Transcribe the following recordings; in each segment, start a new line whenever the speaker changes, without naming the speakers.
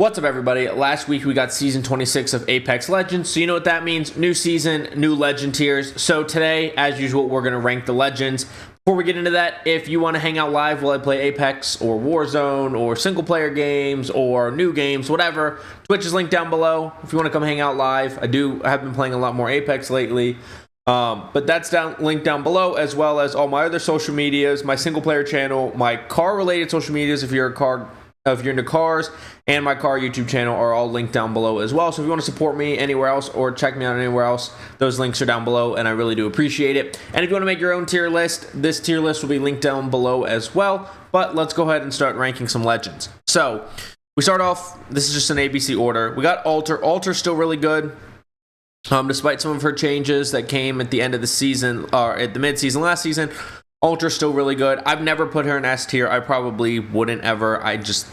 What's up, everybody? Last week we got season 26 of Apex Legends, so you know what that means. New season, new legend tiers. So today, as usual, we're going to rank the legends. Before we get into that, if you want to hang out live while I play Apex or Warzone or single player games or new games, whatever, Twitch is linked down below. If you want to come hang out live, I have been playing a lot more Apex lately. But that's linked down below, as well as all my other social medias, my single player channel, my car related social medias if you're into cars, and my car YouTube channel are all linked down below as well. So if you want to support me anywhere else or check me out anywhere else, those links are down below, and I really do appreciate it. And if you want to make your own tier list, this tier list will be linked down below as well. But let's go ahead and start ranking some legends. So we start off, this is just an ABC order. We got Alter. Alter's still really good. Despite some of her changes that came at the end of the season, or at the mid-season last season, Alter's still really good. I've never put her in S tier. I probably wouldn't ever. I'm just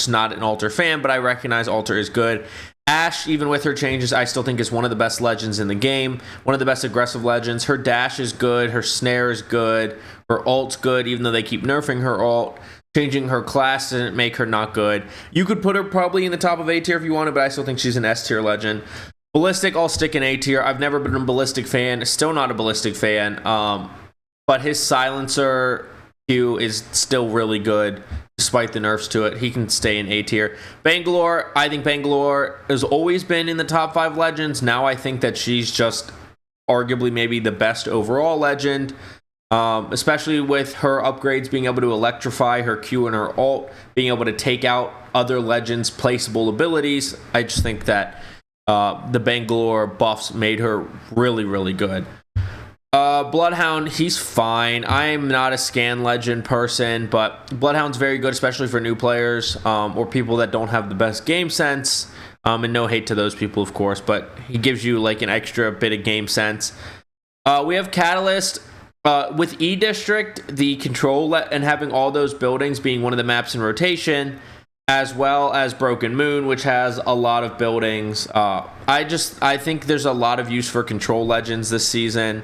not an Alter fan, but I recognize Alter is good. Ashe, even with her changes, I still think is one of the best legends in the game. One of the best aggressive legends. Her dash is good. Her snare is good. Her ult's good, even though they keep nerfing her ult. Changing her class didn't make her not good. You could put her probably in the top of A tier if you wanted, but I still think she's an S tier legend. Ballistic, I'll stick in A tier. I've never been a Ballistic fan. Still not a Ballistic fan. But his silencer Q is still really good, despite the nerfs to it. He can stay in A tier. Bangalore, I think Bangalore has always been in the top 5 legends. Now I think that she's just arguably maybe the best overall legend, especially with her upgrades, being able to electrify her Q and her ult, being able to take out other legends' placeable abilities. I just think that the Bangalore buffs made her really, really good. Bloodhound, he's fine. I'm not a scan legend person, but Bloodhound's very good, especially for new players or people that don't have the best game sense. And no hate to those people, of course, but he gives you like an extra bit of game sense. We have Catalyst. With E District, the control and having all those buildings being one of the maps in rotation, as well as Broken Moon, which has a lot of buildings. I think there's a lot of use for control legends this season.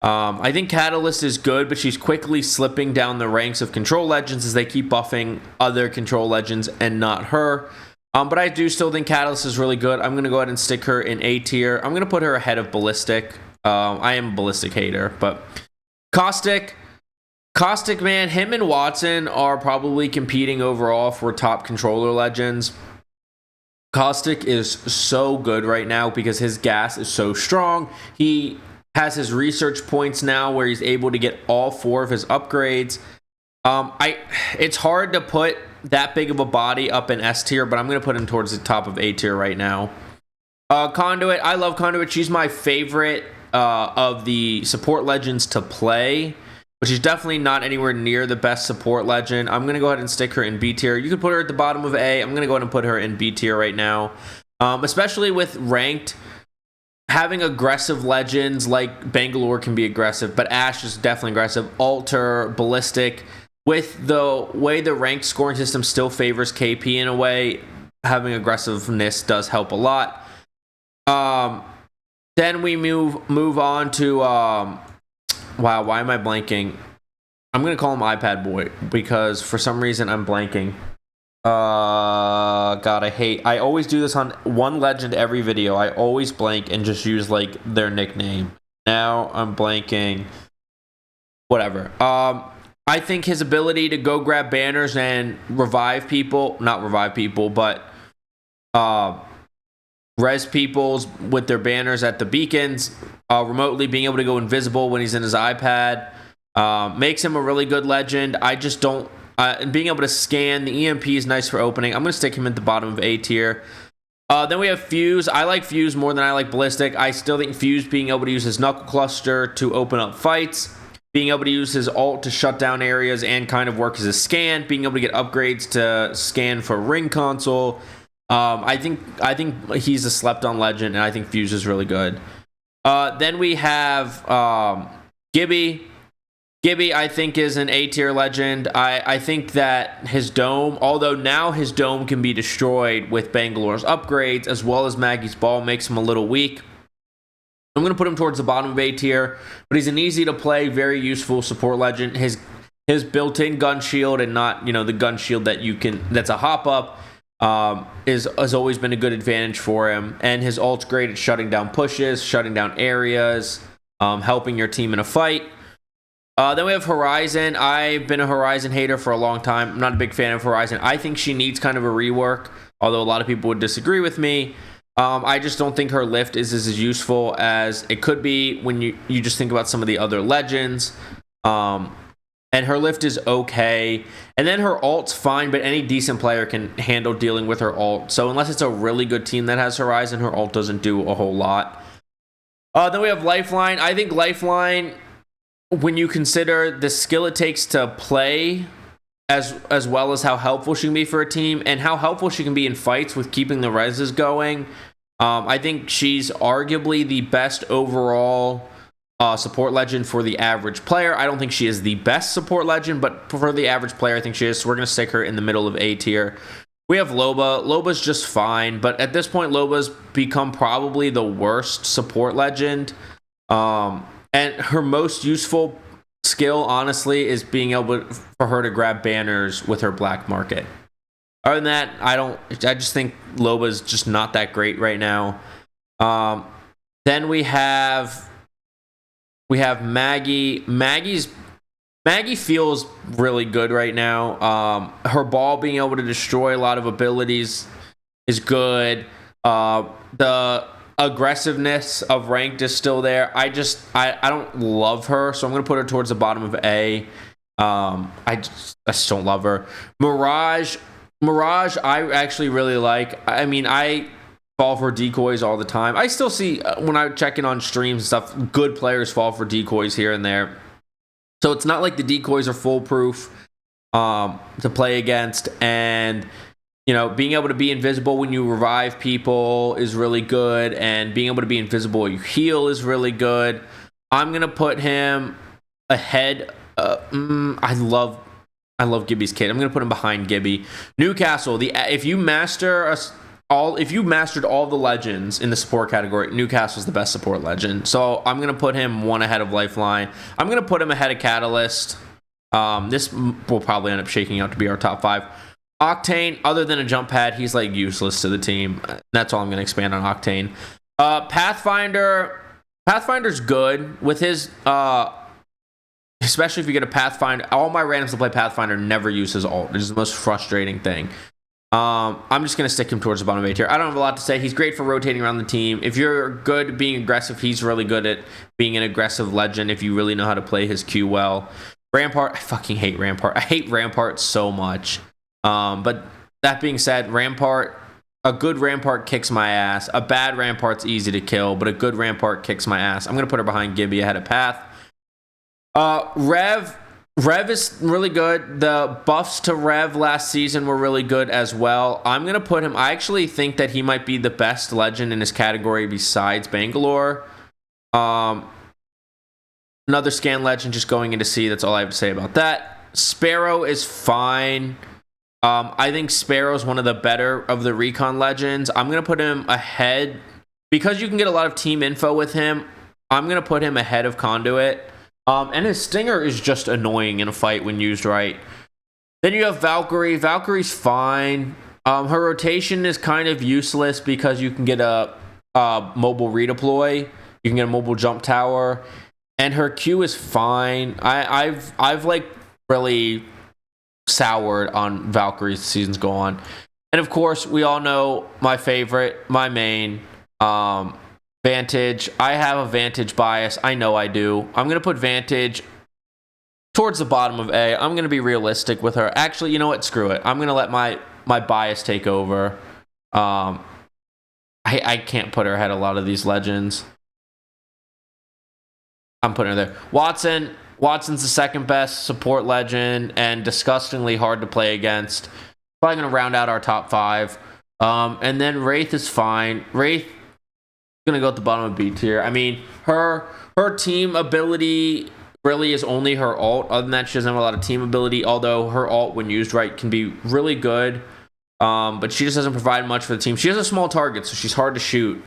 I think Catalyst is good, but she's quickly slipping down the ranks of control legends as they keep buffing other control legends and not her. But I do still think Catalyst is really good. I'm going to go ahead and stick her in A tier. I'm going to put her ahead of Ballistic. I am a Ballistic hater, but Caustic, man, him and Watson are probably competing overall for top controller legends. Caustic is so good right now because his gas is so strong. He has his research points now where he's able to get all 4 of his upgrades. It's hard to put that big of a body up in S tier, but I'm going to put him towards the top of A tier right now. Conduit, I love Conduit. She's my favorite of the support legends to play, but she's definitely not anywhere near the best support legend. I'm going to go ahead and stick her in B tier. You could put her at the bottom of A. I'm going to go ahead and put her in B tier right now, especially with ranked. Having aggressive legends like Bangalore can be aggressive, but Ashe is definitely aggressive. Alter, Ballistic, with the way the ranked scoring system still favors KP in a way, having aggressiveness does help a lot. Then we move on to wow, why am I blanking? I'm gonna call him iPad Boy because for some reason I'm blanking. God, I always do this on one legend every video. I always blank and just use like their nickname. Now I'm blanking. Whatever. I think his ability to go grab banners and revive people, not revive people, but res peoples with their banners at the beacons, remotely being able to go invisible when he's in his iPad, makes him a really good legend. I just don't. And being able to scan the EMP is nice for opening. I'm going to stick him at the bottom of A tier. Then we have Fuse. I like Fuse more than I like Ballistic. I still think Fuse being able to use his knuckle cluster to open up fights, being able to use his ult to shut down areas and kind of work as a scan, being able to get upgrades to scan for ring console. I think he's a slept on legend, and I think Fuse is really good. Then we have Gibby. Gibby, I think, is an A-tier legend. I think that his dome, although now his dome can be destroyed with Bangalore's upgrades, as well as Maggie's ball, makes him a little weak. I'm going to put him towards the bottom of A tier, but he's an easy-to-play, very useful support legend. His built-in gun shield and not, the gun shield that that's a hop-up, has always been a good advantage for him, and his ult's great at shutting down pushes, shutting down areas, helping your team in a fight. Then we have Horizon. I've been a Horizon hater for a long time. I'm not a big fan of Horizon. I think she needs kind of a rework, although a lot of people would disagree with me. I just don't think her lift is as useful as it could be when you just think about some of the other legends. And her lift is okay. And then her ult's fine, but any decent player can handle dealing with her ult. So unless it's a really good team that has Horizon, her ult doesn't do a whole lot. Then we have Lifeline. I think Lifeline, when you consider the skill it takes to play, as well as how helpful she can be for a team, and how helpful she can be in fights with keeping the reses going, I think she's arguably the best overall support legend for the average player. I don't think she is the best support legend, but for the average player, I think she is. So we're going to stick her in the middle of A tier. We have Loba. Loba's just fine, but at this point, Loba's become probably the worst support legend. And her most useful skill, honestly, is being able for her to grab banners with her black market. Other than that, I just think Loba's just not that great right now. Then we have Maggie. Maggie feels really good right now. Her ball being able to destroy a lot of abilities is good. The aggressiveness of ranked is still there. I don't love her, so I'm going to put her towards the bottom of A. I just don't love her. Mirage, I actually really like. I mean, I fall for decoys all the time. I still see, when I check in on streams and stuff, good players fall for decoys here and there. So it's not like the decoys are foolproof to play against. And, being able to be invisible when you revive people is really good. And being able to be invisible when you heal is really good. I'm going to put him ahead. I love Gibby's kid. I'm going to put him behind Gibby. Newcastle, if you mastered all the legends in the support category, Newcastle's the best support legend. So I'm going to put him one ahead of Lifeline. I'm going to put him ahead of Catalyst. This will probably end up shaking out to be our top 5. Octane, other than a jump pad, he's like useless to the team. That's all I'm going to expand on Octane. Pathfinder's good with his, especially if you get a Pathfinder. All my randoms to play Pathfinder never use his ult. It's the most frustrating thing. I'm just going to stick him towards the bottom of A tier. I don't have a lot to say. He's great for rotating around the team. If you're good at being aggressive, he's really good at being an aggressive legend if you really know how to play his Q well. Rampart, I fucking hate Rampart. I hate Rampart so much. But that being said, a good Rampart kicks my ass. A bad Rampart's easy to kill, but a good Rampart kicks my ass. I'm going to put her behind Gibby ahead of Path. Rev is really good. The buffs to Rev last season were really good as well. I'm going to put him... I actually think that he might be the best legend in his category besides Bangalore. Another scan legend just going into C. That's all I have to say about that. Sparrow is fine. I think Sparrow's one of the better of the recon legends. I'm going to put him ahead. Because you can get a lot of team info with him, I'm going to put him ahead of Conduit. And his stinger is just annoying in a fight when used right. Then you have Valkyrie. Valkyrie's fine. Her rotation is kind of useless because you can get a mobile redeploy. You can get a mobile jump tower. And her Q is fine. I've like really soured on Valkyrie as the seasons go on. And of course, we all know my favorite, my main, Vantage. I have a Vantage bias. I know I do. I'm going to put Vantage towards the bottom of A. I'm going to be realistic with her. Actually, you know what? Screw it. I'm going to let my bias take over. I can't put her ahead of a lot of these legends. I'm putting her there. Watson's the second best support legend and disgustingly hard to play against. Probably going to round out our top 5. And then Wraith is fine. Wraith gonna go at the bottom of B tier. I mean, her team ability really is only her ult. Other than that, she doesn't have a lot of team ability, although her ult, when used right, can be really good. But she just doesn't provide much for the team. She has a small target, so she's hard to shoot.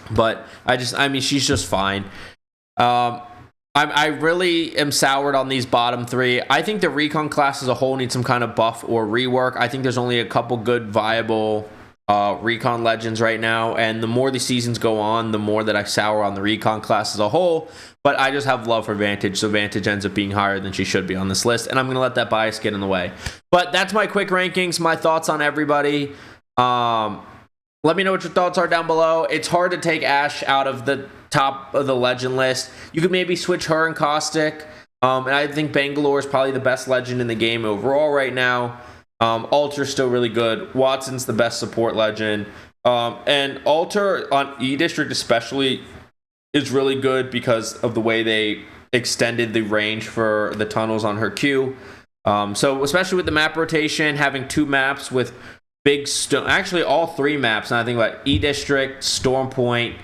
But she's just fine. I really am soured on these bottom three. I think the recon class as a whole needs some kind of buff or rework. I think there's only a couple good viable recon legends right now, and the more the seasons go on, the more that I sour on the recon class as a whole. But I just have love for Vantage, so Vantage ends up being higher than she should be on this list, and I'm going to let that bias get in the way. But that's my quick rankings, my thoughts on everybody. Let me know what your thoughts are down below. It's hard to take Ashe out of the top of the legend list. You could maybe switch her and Caustic. And I think Bangalore is probably the best legend in the game overall right now. Alter's still really good. Watson's the best support legend. And Alter on E-District especially is really good because of the way they extended the range for the tunnels on her Q. So especially with the map rotation, having 2 maps with big stone, actually all 3 maps, and I think about E-District, Storm Point,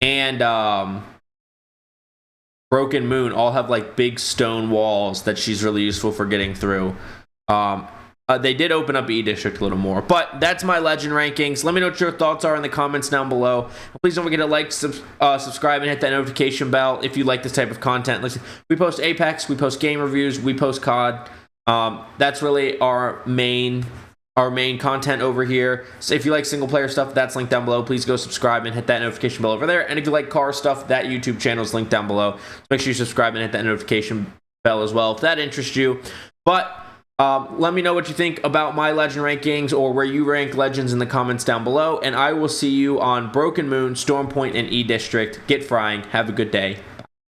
and Broken Moon all have like big stone walls that she's really useful for getting through. They did open up E-District a little more, but that's my legend rankings. Let me know what your thoughts are in the comments down below. Please don't forget to like, subscribe, and hit that notification bell if you like this type of content. Listen, we post Apex, we post game reviews, we post COD. That's really our main content over here. So if you like single player stuff, that's linked down below. Please go subscribe and hit that notification bell over there. And if you like car stuff, that YouTube channel is linked down below. So make sure you subscribe and hit that notification bell as well if that interests you. But let me know what you think about my legend rankings or where you rank legends in the comments down below. And I will see you on Broken Moon, Storm Point, and E-District. Get frying. Have a good day.